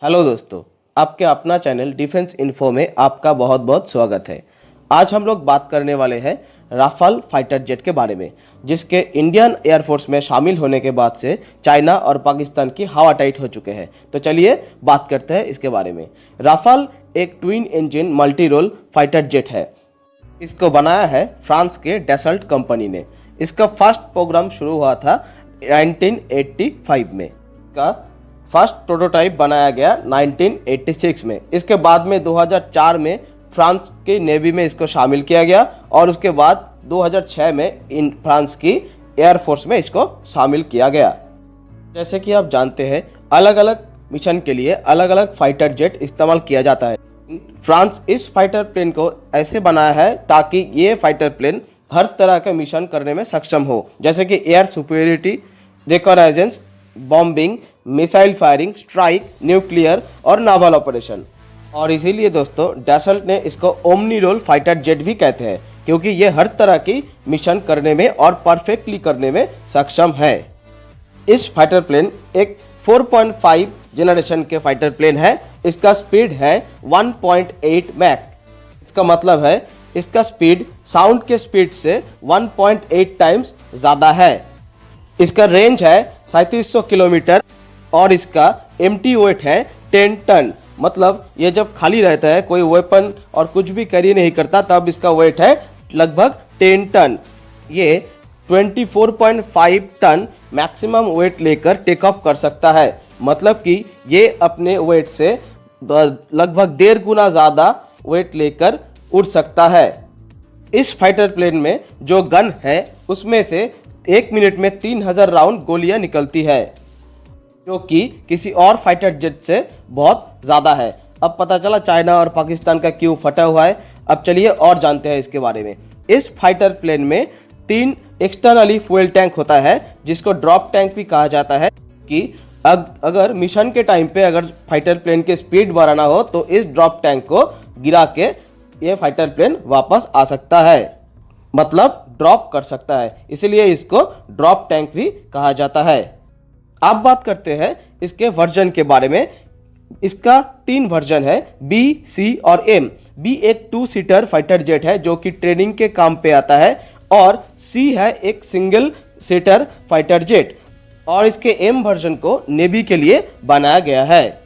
Hello दोस्तों, आपके अपना चैनल डिफेंस इन्फो में आपका बहुत बहुत स्वागत है। आज हम लोग बात करने वाले हैं राफाल फाइटर जेट के बारे में, जिसके इंडियन एयरफोर्स में शामिल होने के बाद से चाइना और पाकिस्तान की हवा टाइट हो चुके हैं। तो चलिए बात करते हैं इसके बारे में। राफाल एक twin engine multi role fighter jet है। इसको बनाया है फ्रांस के डैसल्ट कंपनी ने। इसका फर्स्ट प्रोग्राम शुरू हुआ था 1985 में। इसका फर्स्ट प्रोटोटाइप बनाया गया 1986 में। इसके बाद में 2004 में फ्रांस की नेवी में इसको शामिल किया गया और उसके बाद 2006 में फ्रांस की एयरफोर्स में इसको शामिल किया गया। जैसे कि आप जानते हैं, अलग अलग मिशन के लिए अलग अलग फाइटर जेट इस्तेमाल किया जाता है। फ्रांस इस फाइटर प्लेन को ऐसे बनाया है ताकि ये फाइटर प्लेन हर तरह के मिशन करने में सक्षम हो, जैसे कि air superiority, reconnaissance, bombing, missile firing, strike, nuclear और नावल ऑपरेशन। और इसीलिए दोस्तों डैसल्ट ने इसको ओमनी रोल फाइटर जेट भी कहते हैं, क्योंकि ये हर तरह की मिशन करने में और परफेक्टली करने में सक्षम है। इस फाइटर प्लेन एक 4.5 जनरेशन के फाइटर प्लेन है। इसका स्पीड है 1.8 मैक। इसका मतलब है इसका स्पीड साउंड के स्पीड से 1.8 टाइम्स ज़्यादा है। इसका रेंज है 3700 किलोमीटर और इसका एम्प्टी वेट है 10 टन। मतलब ये जब खाली रहता है, कोई वेपन और कुछ भी कैरी नहीं करता, तब इसका वेट है लगभग 10 टन। ये 24.5 टन मैक्सिमम वेट लेकर टेक ऑफ कर सकता है। मतलब कि ये अपने वेट से लगभग 1.5 गुना ज़्यादा वेट लेकर उड़ सकता है। इस फाइटर प्लेन में जो गन है उसमें से 1 मिनट में 3000 राउंड गोलियां निकलती है, जो कि किसी और फाइटर जेट से बहुत ज़्यादा है। अब पता चला चाइना और पाकिस्तान का क्यों फटा हुआ है। अब चलिए और जानते हैं इसके बारे में। इस फाइटर प्लेन में 3 एक्सटर्नली फ्यूल टैंक होता है, जिसको ड्रॉप टैंक भी कहा जाता है, कि अगर मिशन के टाइम पे अगर फाइटर प्लेन की स्पीड बढ़ाना हो तो इस ड्रॉप टैंक को गिरा के ये फाइटर प्लेन वापस आ सकता है, मतलब ड्रॉप कर सकता है। इसलिए इसको ड्रॉप टैंक भी कहा जाता है। अब बात करते हैं इसके वर्जन के बारे में। इसका 3 वर्जन है, बी, सी और एम। बी एक 2 सीटर फाइटर जेट है जो कि ट्रेनिंग के काम पे आता है, और सी है एक सिंगल सीटर फाइटर जेट, और इसके एम वर्जन को नेवी के लिए बनाया गया है।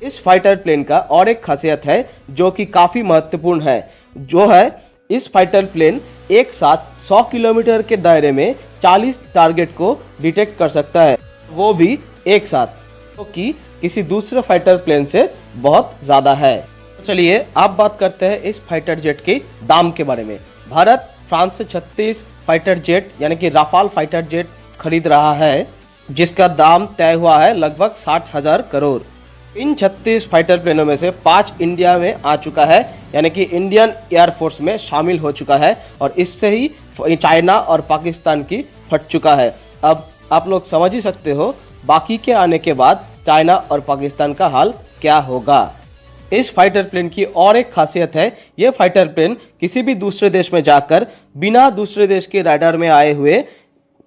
इस फाइटर प्लेन का और एक खासियत है जो कि काफ़ी महत्वपूर्ण है, जो है इस फाइटर प्लेन एक साथ 100 किलोमीटर के दायरे में 40 टारगेट को डिटेक्ट कर सकता है, वो भी एक साथ, जो कि किसी दूसरे फाइटर प्लेन से बहुत ज़्यादा है। तो चलिए आप बात करते हैं इस फाइटर जेट के दाम के बारे में। भारत फ्रांस से 36 फाइटर जेट यानी कि राफाल फाइटर जेट खरीद रहा है, जिसका दाम तय हुआ है लगभग 60,000 करोड़। इन 36 फाइटर प्लेनों में से 5 इंडिया में आ चुका है, यानी कि इंडियन एयरफोर्स में शामिल हो चुका है, और इससे ही चाइना और पाकिस्तान की फट चुका है। अब आप लोग समझ ही सकते हो बाकी के आने के बाद चाइना और पाकिस्तान का हाल क्या होगा। इस फाइटर प्लेन की और एक खासियत है, ये फाइटर प्लेन किसी भी दूसरे देश में जाकर बिना दूसरे देश के रडार में आए हुए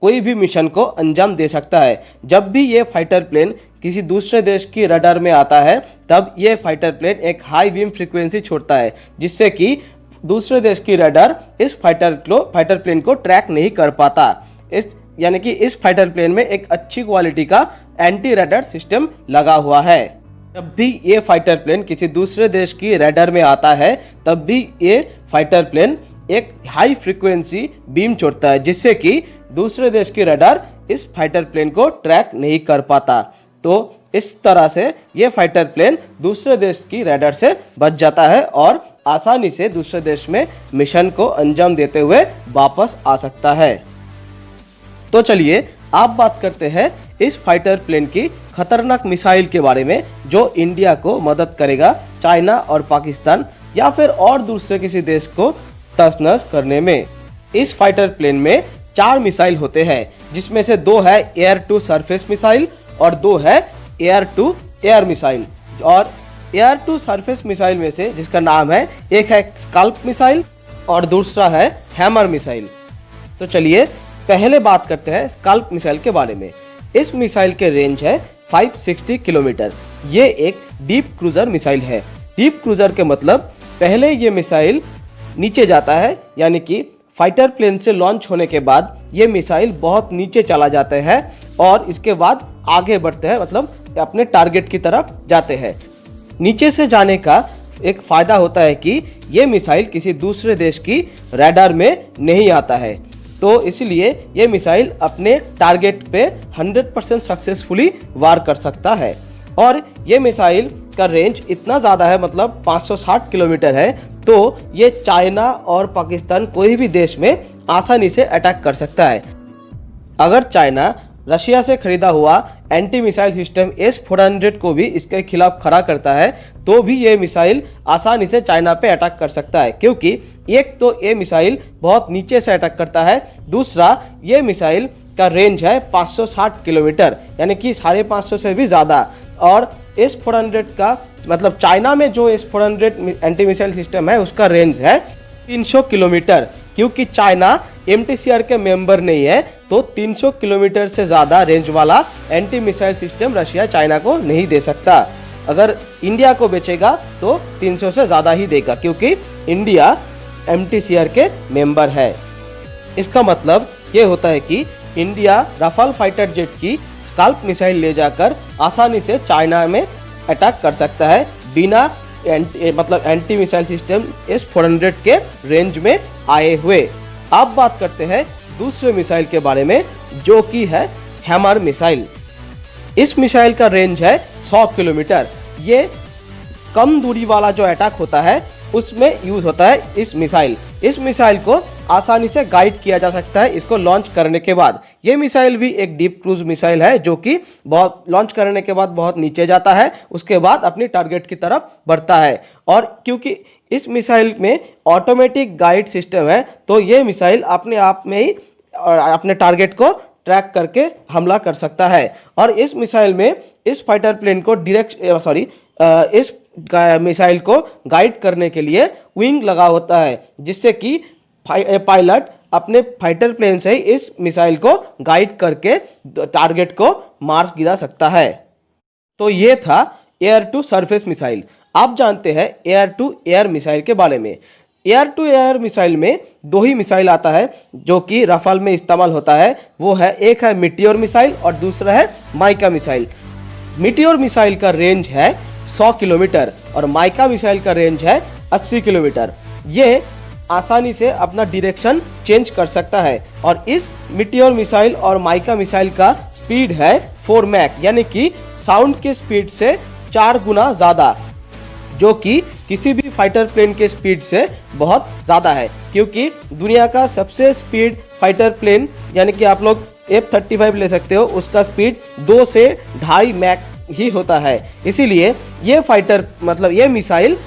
कोई भी मिशन को अंजाम दे सकता है। जब भी ये फाइटर प्लेन किसी दूसरे देश की रडार में आता है, तब ये फाइटर प्लेन एक हाई बीम फ्रीक्वेंसी छोड़ता है, जिससे कि दूसरे देश की रडार इस फाइटर प्लेन को ट्रैक नहीं कर पाता। यानी कि इस फाइटर प्लेन में एक अच्छी क्वालिटी का एंटी रडार सिस्टम लगा हुआ है। जब भी ये फाइटर प्लेन किसी दूसरे देश की रडार में आता है, तब भी ये फाइटर प्लेन एक हाई फ्रीक्वेंसी बीम छोड़ता है, जिससे कि दूसरे देश की रडार इस फाइटर प्लेन को ट्रैक नहीं कर पाता। तो इस तरह से ये फाइटर प्लेन दूसरे देश की रडार से बच जाता है और आसानी से दूसरे देश में मिशन को अंजाम देते हुए वापस आ सकता है। तो चलिए आप बात करते हैं इस फाइटर प्लेन की खतरनाक मिसाइल के बारे में, जो इंडिया को मदद करेगा चाइना और पाकिस्तान या फिर और दूसरे किसी देश को तहस-नहस करने में। इस फाइटर प्लेन में 4 मिसाइल होते हैं, जिसमें से 2 है एयर टू सरफेस मिसाइल और 2 है एयर टू एयर मिसाइल। और एयर टू सरफेस मिसाइल में से जिसका नाम है, एक है स्कल्प मिसाइल और दूसरा है हैमर मिसाइल। तो चलिए पहले बात करते हैं स्कल्प मिसाइल के बारे में। इस मिसाइल के रेंज है 560 किलोमीटर। ये एक डीप क्रूजर मिसाइल है। डीप क्रूजर के मतलब पहले ये मिसाइल नीचे जाता है, यानी कि फाइटर प्लेन से लॉन्च होने के बाद ये मिसाइल बहुत नीचे चला जाते हैं और इसके बाद आगे बढ़ते हैं, मतलब अपने टारगेट की तरफ जाते हैं। नीचे से जाने का एक फ़ायदा होता है कि ये मिसाइल किसी दूसरे देश की रडार में नहीं आता है, तो इसलिए ये मिसाइल अपने टारगेट पे 100% सक्सेसफुली वार कर सकता है। और ये मिसाइल का रेंज इतना ज़्यादा है, मतलब 560 किलोमीटर है, तो ये चाइना और पाकिस्तान कोई भी देश में आसानी से अटैक कर सकता है। अगर चाइना रशिया से खरीदा हुआ एंटी मिसाइल सिस्टम S-400 को भी इसके खिलाफ खड़ा करता है, तो भी ये मिसाइल आसानी से चाइना पे अटैक कर सकता है, क्योंकि एक तो ये मिसाइल बहुत नीचे से अटैक करता है, दूसरा ये मिसाइल का रेंज है 560 किलोमीटर, यानी कि 550 से भी ज़्यादा। और S-400 का मतलब चाइना में जो S-400 एंटी मिसाइल सिस्टम है उसका रेंज है 300 किलोमीटर, क्योंकि चाइना MTCR के मेंबर नहीं है, तो 300 किलोमीटर से ज़्यादा रेंज वाला anti missile system Russia China को नहीं दे सकता। अगर इंडिया को बेचेगा तो 300 से ज़्यादा ही देगा, क्योंकि इंडिया MTCR के मेंबर है। इसका मतलब ये होता है कि इंडिया राफाल फाइटर जेट की स्काल्प मिसाइल ले जाकर आसानी से चाइना में अटैक कर सकता है, बिना मतलब एंटी मिसाइल सिस्टम S-400 के रेंज में आए हुए। अब बात करते हैं दूसरे मिसाइल के बारे में, जो कि है हैमर मिसाइल। इस मिसाइल का रेंज है 100 किलोमीटर। ये कम दूरी वाला जो अटैक होता है उसमें यूज होता है इस मिसाइल को आसानी से गाइड किया जा सकता है इसको लॉन्च करने के बाद। ये मिसाइल भी एक डीप क्रूज मिसाइल है, जो कि बहुत लॉन्च करने के बाद बहुत नीचे जाता है, उसके बाद अपनी टारगेट की तरफ बढ़ता है। और क्योंकि इस मिसाइल में ऑटोमेटिक गाइड सिस्टम है, तो ये मिसाइल अपने आप में ही अपने टारगेट को ट्रैक करके हमला कर सकता है। और इस मिसाइल में इस फाइटर प्लेन को इस मिसाइल को गाइड करने के लिए विंग लगा होता है, जिससे कि पायलट अपने फाइटर प्लेन से ही इस मिसाइल को गाइड करके टारगेट को मार गिरा सकता है। तो ये था एयर टू सरफेस मिसाइल। आप जानते हैं एयर टू एयर मिसाइल के बारे में। एयर टू एयर मिसाइल में दो ही मिसाइल आता है जो कि राफाल में इस्तेमाल होता है, वो है एक है मीटियोर मिसाइल और दूसरा है माइका मिसाइल। मीटियोर मिसाइल का रेंज है 100 किलोमीटर और माइका मिसाइल का रेंज है 80 किलोमीटर। ये आसानी से अपना डायरेक्शन चेंज कर सकता है और इस मीटियोर मिसाइल और माइका मिसाइल का स्पीड है 4 मैक, यानी कि साउंड के स्पीड से 4 गुना ज़्यादा, जो कि किसी भी फाइटर प्लेन के स्पीड से बहुत ज़्यादा है। क्योंकि दुनिया का सबसे स्पीड फाइटर प्लेन यानी कि आप लोग F-35 ले सकते हो, उसका स्पीड 2 से 2.5 मैक ही होता है। इसीलिए ये मिसाइल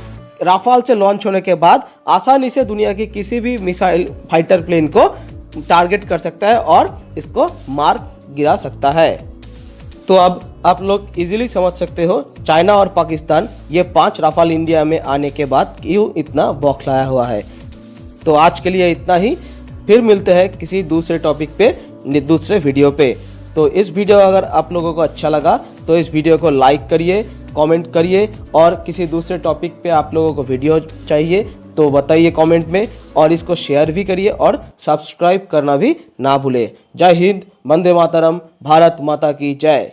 राफाल से लॉन्च होने के बाद आसानी से दुनिया की किसी भी मिसाइल फाइटर प्लेन को टारगेट कर सकता है और इसको मार गिरा सकता है। तो अब आप लोग इजीली समझ सकते हो चाइना और पाकिस्तान ये 5 राफाल इंडिया में आने के बाद क्यों इतना बौखलाया हुआ है। तो आज के लिए इतना ही, फिर मिलते हैं किसी दूसरे टॉपिक पे दूसरे वीडियो पे। तो इस वीडियो अगर आप लोगों को अच्छा लगा तो इस वीडियो को लाइक करिए, कमेंट करिए, और किसी दूसरे टॉपिक पे आप लोगों को वीडियो चाहिए तो बताइए कमेंट में, और इसको शेयर भी करिए और सब्सक्राइब करना भी ना भूलें। जय हिंद, वंदे मातरम, भारत माता की जय।